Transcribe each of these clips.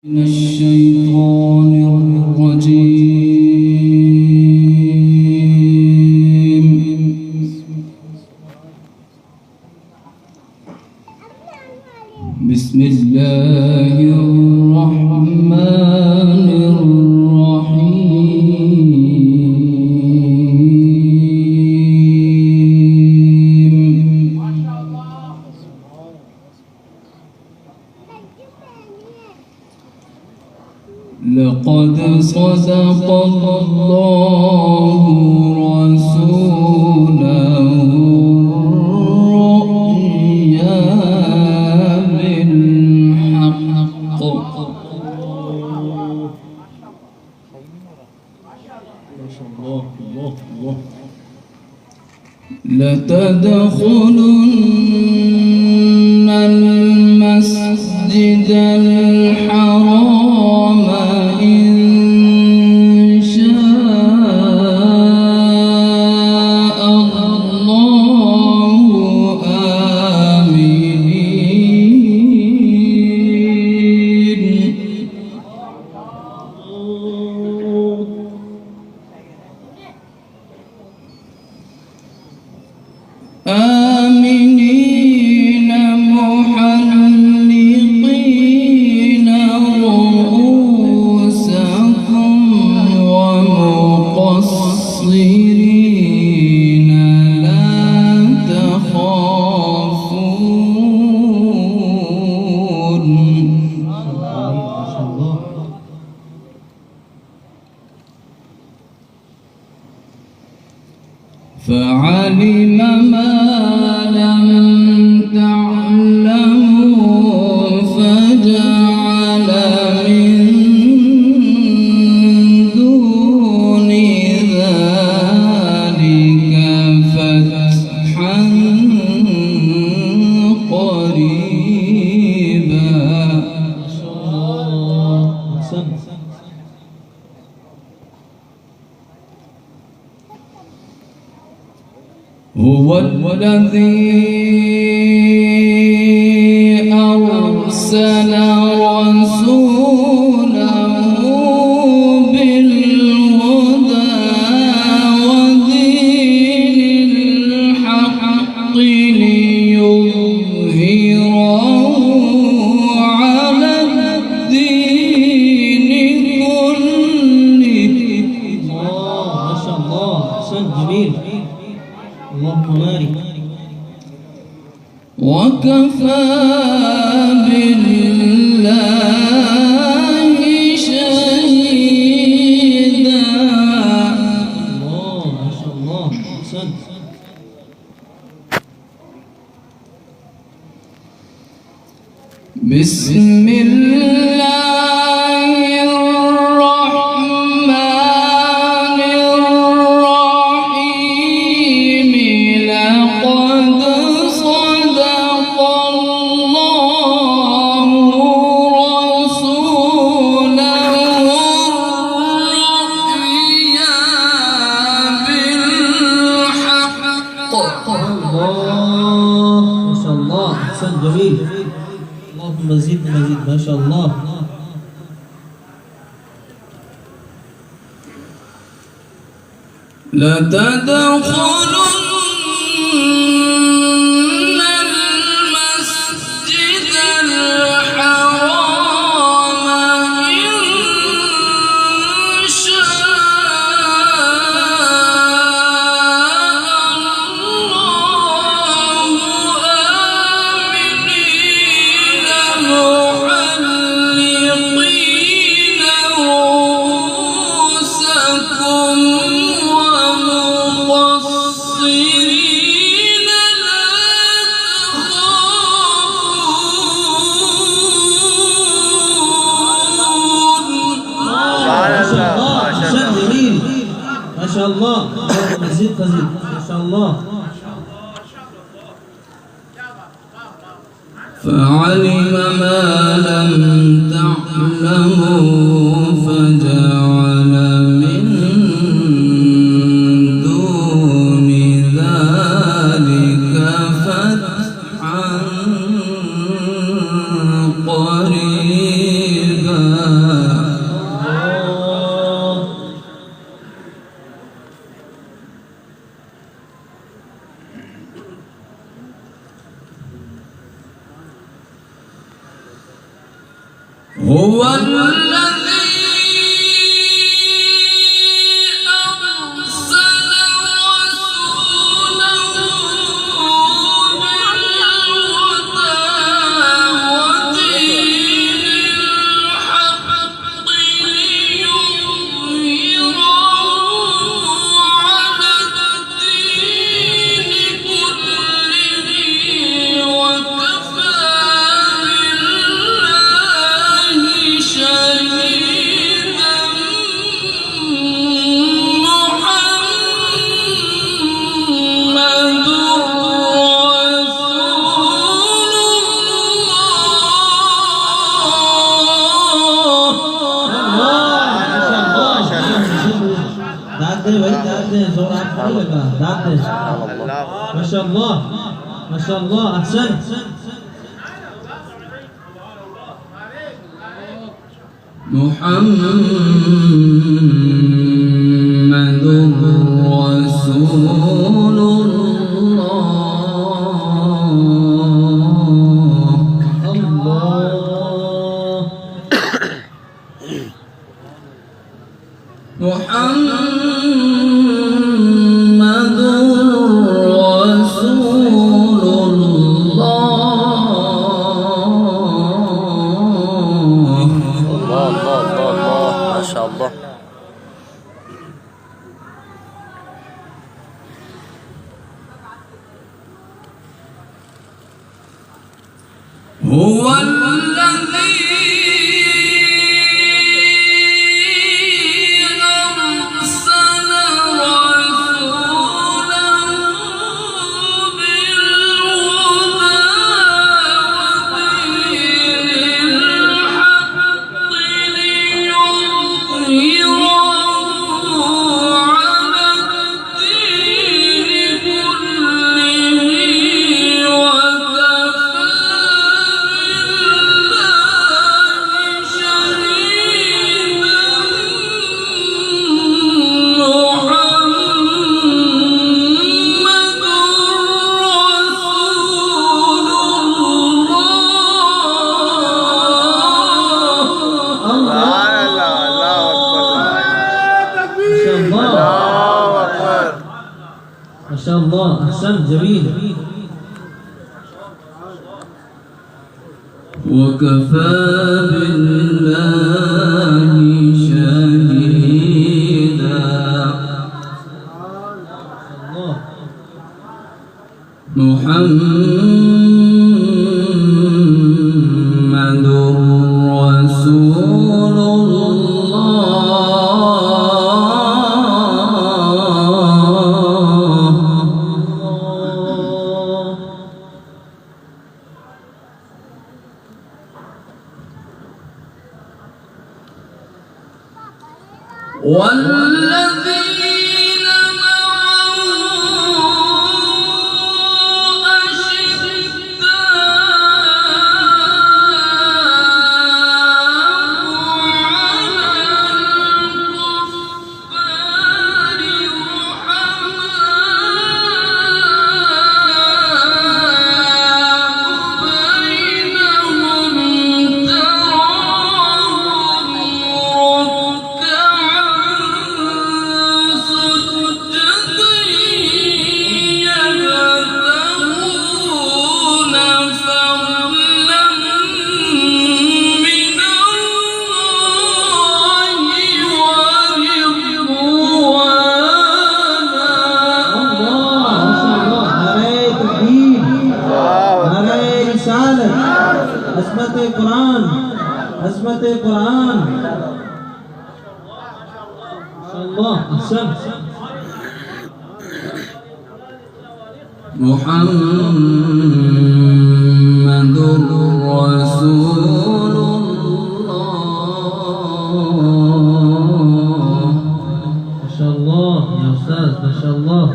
من الشيطان الرجيم. بسم الله الرحمن الرحيم. لقد صدق الله رسوله الرؤيا بالحق لتدخلن المسجد الحرام إن شاء الله آمنين. آمنين محلقين رؤوسكم ومقصرين لا تخافون. فعلم ما لم تعلموا فجعل من دون ذلك فتحا قريبا. هو الذي أرسل رسوله بالهدى ودين الحق ليظهره على الدين كله. ما شاء الله، أحسن، جميل، اللهم بارك. وكفى بالله شهيدا. الله، ما شاء الله، أحسن. بسم الله الرحمن الرحيم. لقد صدق الله رسوله الرؤيا بالحق. الله، ما شاء الله، أحسن، جميل، اللهم زد مزيد، ما شاء الله. لتدخلن المسجد الحرام إن شاء الله آمنين محلقين رؤوسكم ومقصرين لا تخافون. ما شاء الله، أحسن، جميل، ما شاء الله، اللهم زد مزيد، ما شاء الله. فعلم ما لم تعلموا فجعل من دون ذلك فتحا قريبا. दे भाई, दाद दे, जोर आपको नहीं लगा, दाद दे। माशाअल्लाह, माशाअल्लाह, अहसन। मुहम्मदुर रसूलुल्लाह। अल्लाह। मुहम्मदुर रसूलुल्लाह। माशाअल्लाह। هو الذي أرسل رسوله بالهدى ودين الحق ليظهره على الدين كله وكفى माशाअल्लाह, अहसन, जमील। وكفى بالله شهيدا محمد رسول الله. والذين معه असमत कुरान, असमत कुरान। मुहम्मदुर रसूलुल्लाह। माशाअल्लाह या उस्ताद, माशाअल्लाह।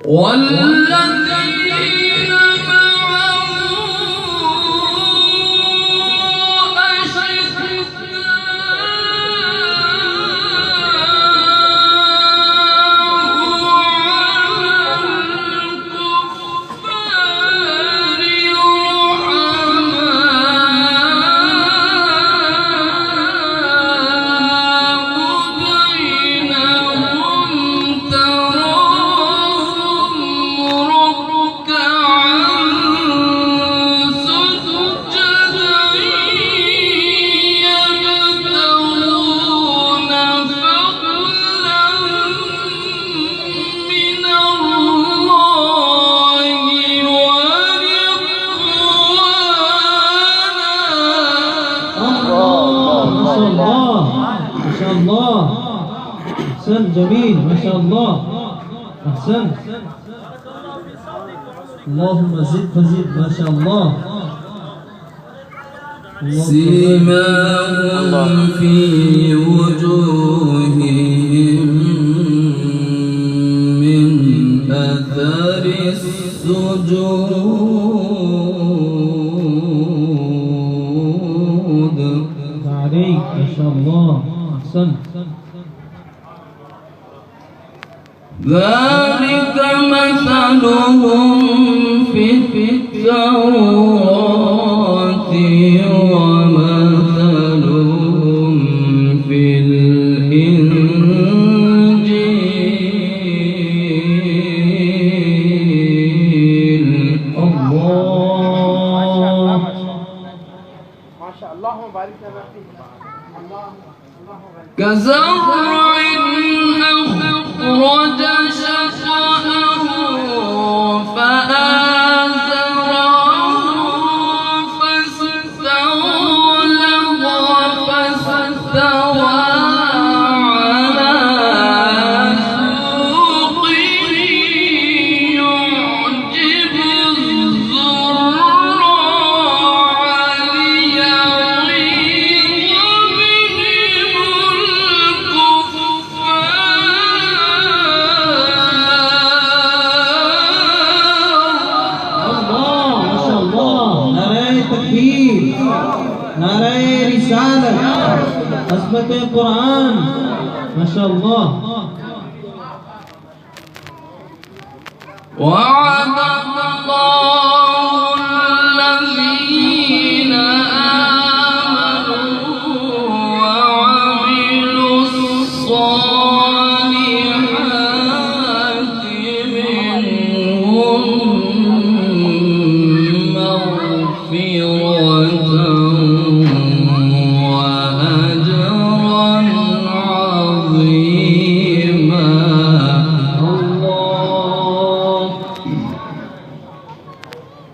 والذين معه أشداء جميل ما شاء الله أحسن اللهم زد فزد ما شاء الله سيماهم في وجوههم من أثر السجود عليك ما شاء الله أحسن ذلك مثلهم في التوراة ومثلهم في الإنجيل الله ما شاء الله اللهم بارك لنا فيه اللهم بارك كزرع أخرج شطأه فآزره فاستغلظ فاستوى على سوقه يعجب الزراع ليغيظ بهم الله ما شاء الله نعرہ تکبیر نعرہ رسالت عظمت قرآن ما شاء الله وعد الله